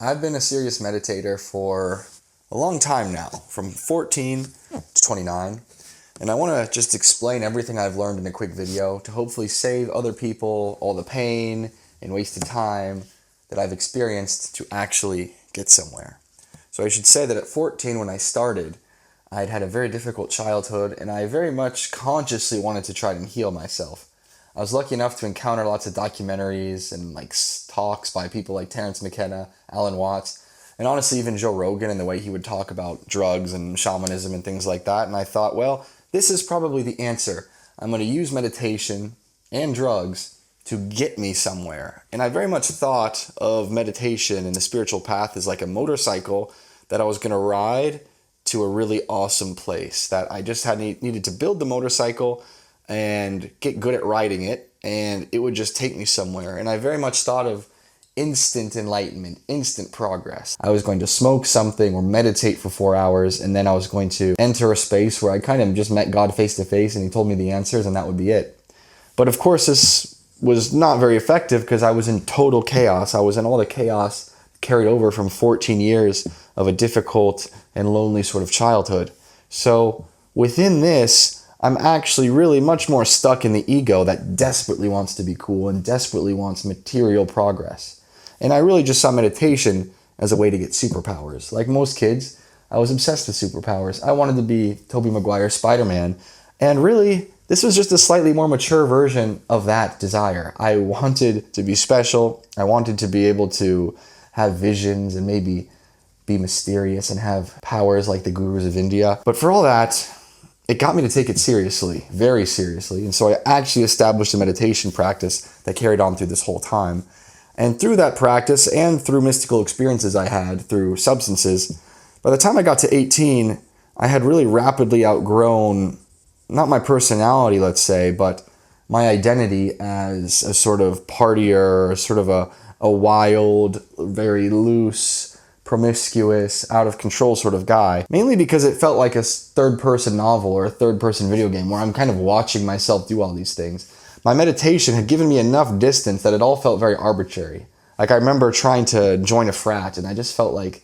I've been a serious meditator for a long time now, from 14 to 29, and I want to just explain everything I've learned in a quick video to hopefully save other people all the pain and wasted time that I've experienced to actually get somewhere. So I should say that at 14 when I started, I'd had a very difficult childhood and I very much consciously wanted to try and heal myself. I was lucky enough to encounter lots of documentaries and talks by people like Terrence McKenna, Alan Watts, and honestly even Joe Rogan and the way he would talk about drugs and shamanism and things like that. And I thought, well, this is probably the answer. I'm going to use meditation and drugs to get me somewhere. And I very much thought of meditation and the spiritual path as like a motorcycle that I was going to ride to a really awesome place, that I just needed to build the motorcycle and get good at riding it, and it would just take me somewhere. And I very much thought of instant enlightenment, instant progress. I was going to smoke something or meditate for 4 hours, and then I was going to enter a space where I kind of just met God face to face, and he told me the answers, and that would be it. But of course, this was not very effective because I was in total chaos. I was in all the chaos carried over from 14 years of a difficult and lonely sort of childhood. So within this, I'm actually really much more stuck in the ego that desperately wants to be cool and desperately wants material progress. And I really just saw meditation as a way to get superpowers. Like most kids, I was obsessed with superpowers. I wanted to be Tobey Maguire's Spider-Man. And really, this was just a slightly more mature version of that desire. I wanted to be special. I wanted to be able to have visions and maybe be mysterious and have powers like the gurus of India. But for all that, it got me to take it seriously, very seriously. And so I actually established a meditation practice that carried on through this whole time. And through that practice and through mystical experiences I had through substances, by the time I got to 18, I had really rapidly outgrown, not my personality, let's say, but my identity as a sort of partier, sort of a wild, very loose, promiscuous, out of control sort of guy, mainly because it felt like a third-person novel or a third-person video game where I'm kind of watching myself do all these things. My meditation had given me enough distance that it all felt very arbitrary. Like I remember trying to join a frat and I just felt like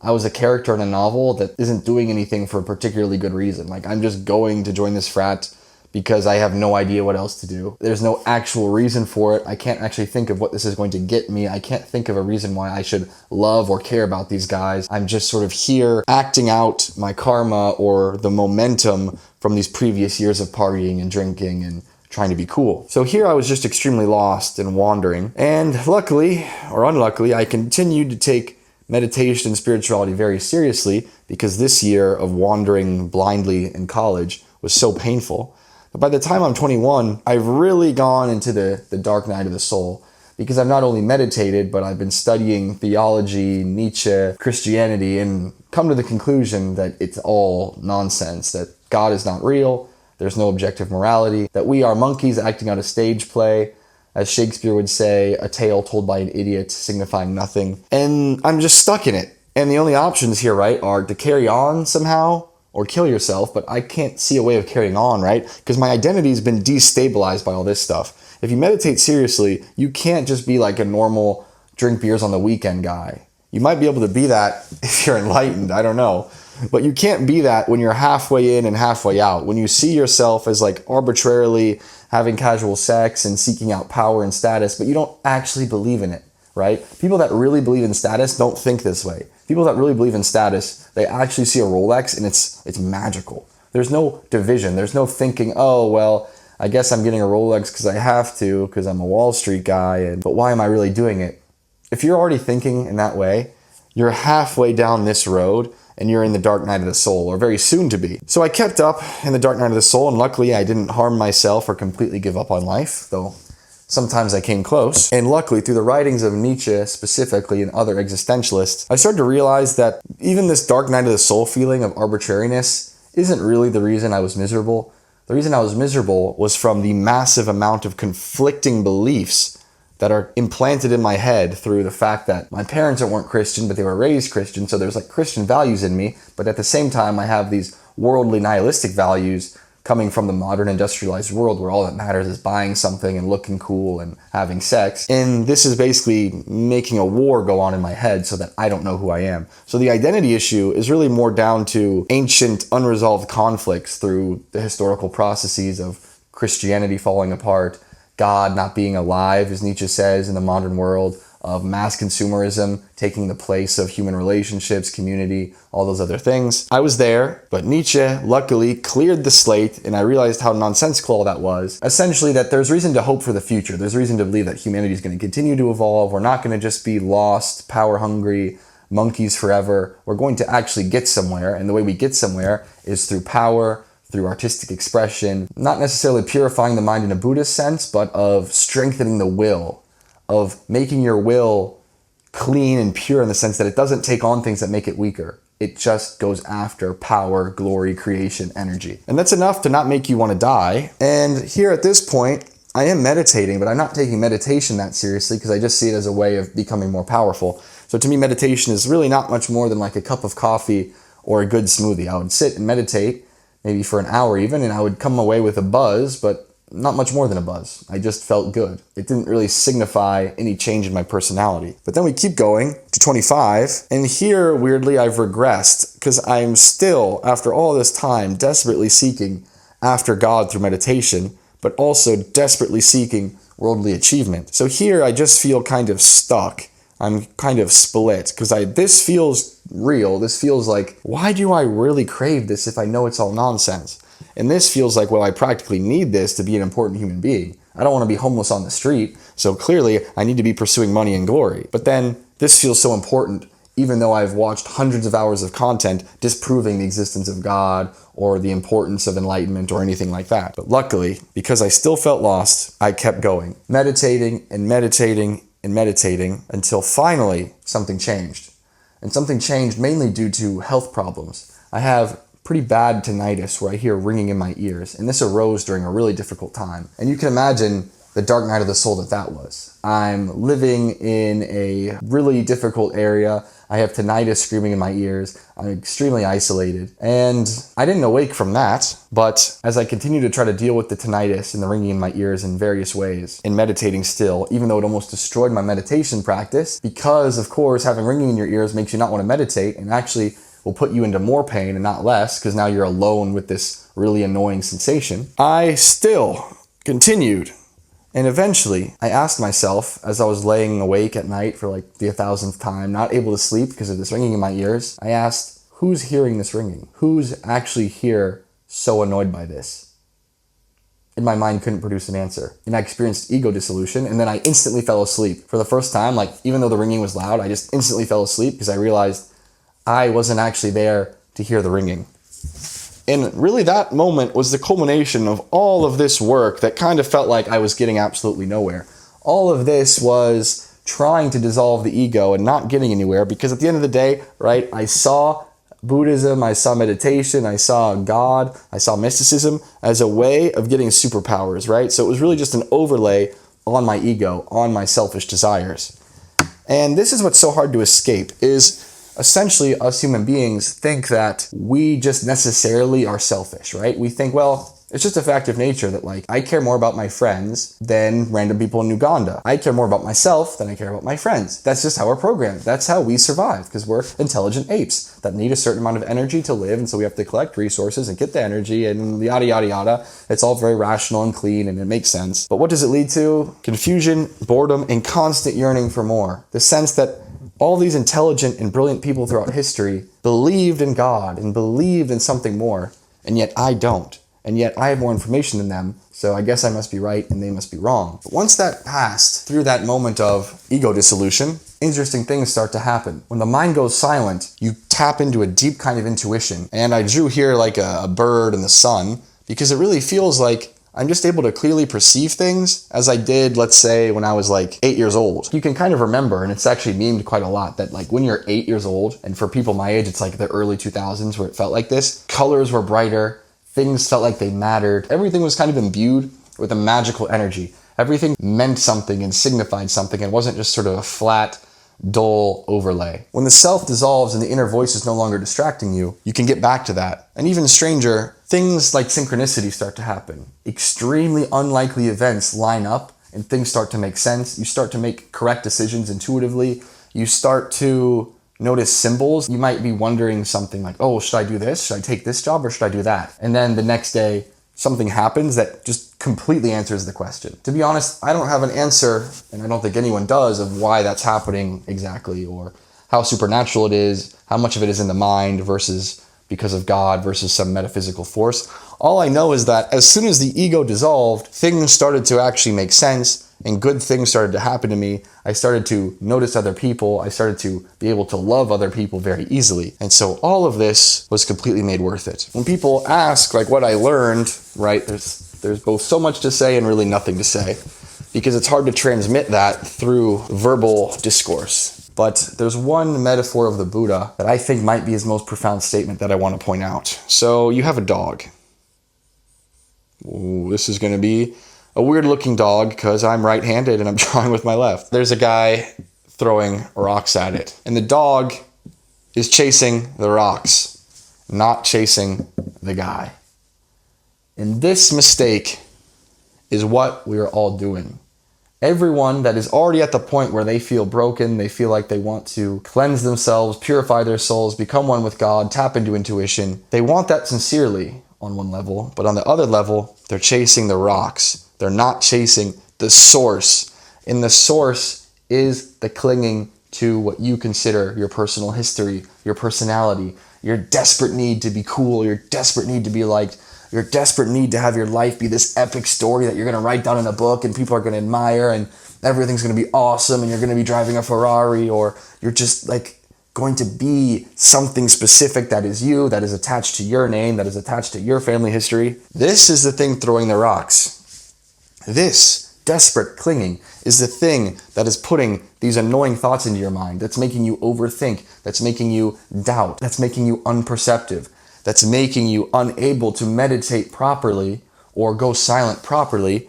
I was a character in a novel that isn't doing anything for a particularly good reason. Like I'm just going to join this frat because I have no idea what else to do. There's no actual reason for it. I can't actually think of what this is going to get me. I can't think of a reason why I should love or care about these guys. I'm just sort of here acting out my karma or the momentum from these previous years of partying and drinking and trying to be cool. So here I was just extremely lost and wandering. And luckily, or unluckily, I continued to take meditation and spirituality very seriously because this year of wandering blindly in college was so painful. But by the time I'm 21, I've really gone into the dark night of the soul because I've not only meditated, but I've been studying theology, Nietzsche, Christianity, and come to the conclusion that it's all nonsense, that God is not real, there's no objective morality, that we are monkeys acting out a stage play, as Shakespeare would say, a tale told by an idiot signifying nothing. And I'm just stuck in it. And the only options here, right, are to carry on somehow or kill yourself, but I can't see a way of carrying on, right? Because my identity has been destabilized by all this stuff. If you meditate seriously, you can't just be like a normal drink beers on the weekend guy. You might be able to be that if you're enlightened, I don't know. But you can't be that when you're halfway in and halfway out. When you see yourself as like arbitrarily having casual sex and seeking out power and status, but you don't actually believe in it, right? People that really believe in status don't think this way. People that really believe in status, they actually see a Rolex and it's magical. There's no division. There's no thinking, oh, well, I guess I'm getting a Rolex because I have to, because I'm a Wall Street guy, but why am I really doing it? If you're already thinking in that way, you're halfway down this road and you're in the dark night of the soul, or very soon to be. So I kept up in the dark night of the soul, and luckily I didn't harm myself or completely give up on life, though sometimes I came close. And luckily, through the writings of Nietzsche specifically and other existentialists, I started to realize that even this dark night of the soul feeling of arbitrariness isn't really the reason I was miserable. The reason I was miserable was from the massive amount of conflicting beliefs that are implanted in my head through the fact that my parents weren't Christian, but they were raised Christian, so there's like Christian values in me, but at the same time I have these worldly nihilistic values coming from the modern industrialized world where all that matters is buying something and looking cool and having sex. And this is basically making a war go on in my head so that I don't know who I am. So the identity issue is really more down to ancient unresolved conflicts through the historical processes of Christianity falling apart, God not being alive, as Nietzsche says, in the modern world, of mass consumerism taking the place of human relationships, community, all those other things. I was there, but Nietzsche luckily cleared the slate, and I realized how nonsensical all that was. Essentially, that there's reason to hope for the future. There's reason to believe that humanity is going to continue to evolve. We're not going to just be lost, power-hungry monkeys forever. We're going to actually get somewhere, and the way we get somewhere is through power, through artistic expression, not necessarily purifying the mind in a Buddhist sense, but of strengthening the will, of making your will clean and pure in the sense that it doesn't take on things that make it weaker. It just goes after power, glory, creation, energy. And that's enough to not make you want to die. And here at this point, I am meditating, but I'm not taking meditation that seriously because I just see it as a way of becoming more powerful. So to me, meditation is really not much more than like a cup of coffee or a good smoothie. I would sit and meditate, maybe for an hour even, and I would come away with a buzz, but not much more than a buzz. I just felt good. It didn't really signify any change in my personality. But then we keep going to 25, and here, weirdly, I've regressed because I'm still, after all this time, desperately seeking after God through meditation, but also desperately seeking worldly achievement. So here, I just feel kind of stuck. I'm kind of split because this feels real. This feels like, why do I really crave this if I know it's all nonsense? And this feels like, well, I practically need this to be an important human being. I don't want to be homeless on the street, so clearly I need to be pursuing money and glory. But then this feels so important, even though I've watched hundreds of hours of content disproving the existence of God or the importance of enlightenment or anything like that. But luckily, because I still felt lost, I kept going, meditating and meditating and meditating until finally something changed. And something changed mainly due to health problems. I have pretty bad tinnitus where I hear ringing in my ears, and this arose during a really difficult time. And you can imagine the dark night of the soul that was. I'm living in a really difficult area. I have tinnitus screaming in my ears. I'm extremely isolated. And I didn't awake from that, but as I continue to try to deal with the tinnitus and the ringing in my ears in various ways, and meditating still, even though it almost destroyed my meditation practice, because of course having ringing in your ears makes you not want to meditate, and actually will put you into more pain and not less, because now you're alone with this really annoying sensation. I still continued. And eventually, I asked myself, as I was laying awake at night for like the 1,000th time, not able to sleep because of this ringing in my ears, I asked, who's hearing this ringing? Who's actually here so annoyed by this? And my mind couldn't produce an answer. And I experienced ego dissolution, and then I instantly fell asleep. For the first time, like even though the ringing was loud, I just instantly fell asleep because I realized I wasn't actually there to hear the ringing. And really that moment was the culmination of all of this work that kind of felt like I was getting absolutely nowhere. All of this was trying to dissolve the ego and not getting anywhere, because at the end of the day, right, I saw Buddhism, I saw meditation, I saw God, I saw mysticism as a way of getting superpowers, right? So it was really just an overlay on my ego, on my selfish desires. And this is what's so hard to escape, is essentially, us human beings think that we just necessarily are selfish, right? We think, well, it's just a fact of nature that, like, I care more about my friends than random people in Uganda. I care more about myself than I care about my friends. That's just how we're programmed. That's how we survive, because we're intelligent apes that need a certain amount of energy to live, and so we have to collect resources and get the energy and yada, yada, yada. It's all very rational and clean, and it makes sense. But what does it lead to? Confusion, boredom, and constant yearning for more. The sense that all these intelligent and brilliant people throughout history believed in God and believed in something more, and yet I don't. And yet I have more information than them, so I guess I must be right and they must be wrong. But once that passed, through that moment of ego dissolution, interesting things start to happen. When the mind goes silent, you tap into a deep kind of intuition. And I drew here like a bird and the sun, because it really feels like I'm just able to clearly perceive things as I did, let's say, when I was like 8 years old. You can kind of remember, and it's actually memed quite a lot, that like when you're 8 years old, and for people my age, it's like the early 2000s where it felt like this, colors were brighter, things felt like they mattered. Everything was kind of imbued with a magical energy. Everything meant something and signified something. It wasn't just sort of a flat, dull overlay. When the self dissolves and the inner voice is no longer distracting you, you can get back to that. And even stranger, things like synchronicity start to happen. Extremely unlikely events line up and things start to make sense. You start to make correct decisions intuitively. You start to notice symbols. You might be wondering something like, oh, should I do this? Should I take this job or should I do that? And then the next day, something happens that just completely answers the question. To be honest, I don't have an answer, and I don't think anyone does, of why that's happening exactly, or how supernatural it is, how much of it is in the mind versus because of God versus some metaphysical force. All I know is that as soon as the ego dissolved, things started to actually make sense and good things started to happen to me. I started to notice other people. I started to be able to love other people very easily. And so all of this was completely made worth it. When people ask like what I learned, right, there's both so much to say and really nothing to say, because it's hard to transmit that through verbal discourse. But there's one metaphor of the Buddha that I think might be his most profound statement that I want to point out. So you have a dog. Ooh, this is going to be a weird looking dog because I'm right-handed and I'm drawing with my left. There's a guy throwing rocks at it. And the dog is chasing the rocks, not chasing the guy. And this mistake is what we are all doing. Everyone that is already at the point where they feel broken, they feel like they want to cleanse themselves, purify their souls, become one with God, tap into intuition. They want that sincerely on one level, but on the other level, they're chasing the rocks. They're not chasing the source. And the source is the clinging to what you consider your personal history, your personality, your desperate need to be cool, your desperate need to be liked, your desperate need to have your life be this epic story that you're going to write down in a book and people are going to admire and everything's going to be awesome and you're going to be driving a Ferrari, or you're just like going to be something specific that is you, that is attached to your name, that is attached to your family history. This is the thing throwing the rocks. This desperate clinging is the thing that is putting these annoying thoughts into your mind, that's making you overthink, that's making you doubt, that's making you unperceptive, that's making you unable to meditate properly or go silent properly,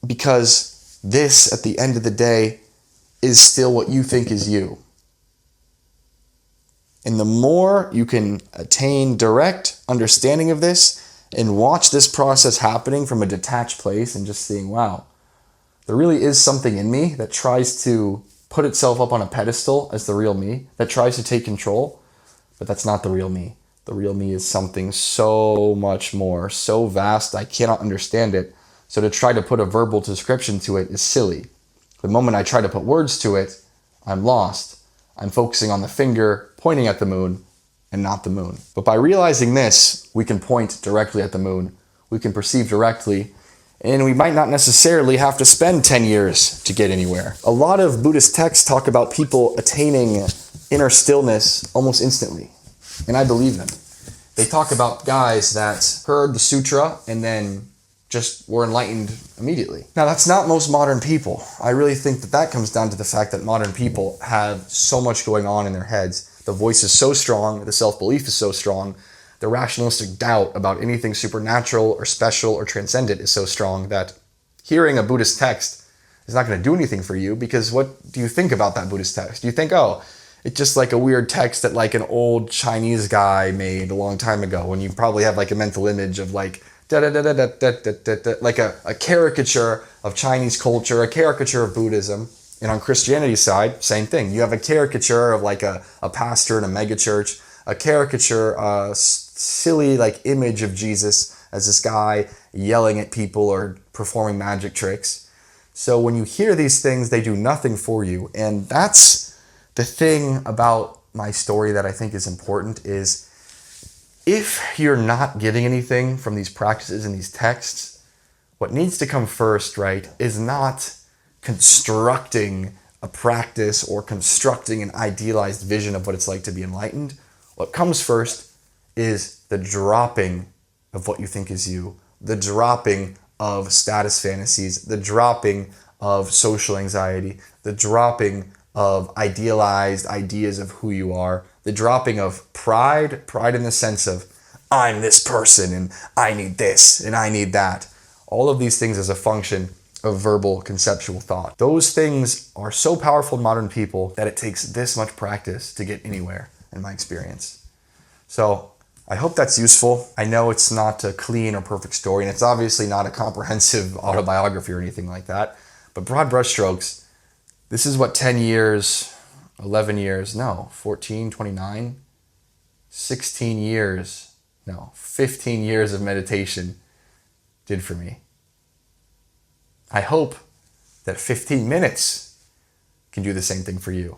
because this, at the end of the day, is still what you think is you. And the more you can attain direct understanding of this and watch this process happening from a detached place and just seeing, wow, there really is something in me that tries to put itself up on a pedestal as the real me, that tries to take control, but that's not the real me. The real me is something so much more, so vast, I cannot understand it. So to try to put a verbal description to it is silly. The moment I try to put words to it, I'm lost. I'm focusing on the finger pointing at the moon and not the moon. But by realizing this, we can point directly at the moon. We can perceive directly, and we might not necessarily have to spend 10 years to get anywhere. A lot of Buddhist texts talk about people attaining inner stillness almost instantly. And I believe them. They talk about guys that heard the sutra and then just were enlightened immediately. Now, that's not most modern people. I really think that comes down to the fact that modern people have so much going on in their heads. The voice is so strong, the self-belief is so strong, the rationalistic doubt about anything supernatural or special or transcendent is so strong that hearing a Buddhist text is not going to do anything for you, because what do you think about that Buddhist text? Do you think, oh, it's just like a weird text that like an old Chinese guy made a long time ago, when you probably have like a mental image of like like a caricature of Chinese culture, a caricature of Buddhism. And on Christianity's side, same thing. You have a caricature of like a pastor in a megachurch, a caricature, a silly like image of Jesus as this guy yelling at people or performing magic tricks. So when you hear these things, they do nothing for you. And that's the thing about my story that I think is important, is if you're not getting anything from these practices and these texts, what needs to come first, right, is not constructing a practice or constructing an idealized vision of what it's like to be enlightened. What comes first is the dropping of what you think is you, the dropping of status fantasies, the dropping of social anxiety, the dropping of idealized ideas of who you are, the dropping of pride in the sense of I'm this person and I need this and I need that. All of these things as a function of verbal conceptual thought. Those things are so powerful in modern people that it takes this much practice to get anywhere, in my experience. So I hope that's useful. I know it's not a clean or perfect story, and it's obviously not a comprehensive autobiography or anything like that, but broad brushstrokes, this is what 10 years, 11 years, no, 14, 29, 16 years, no, 15 years of meditation did for me. I hope that 15 minutes can do the same thing for you.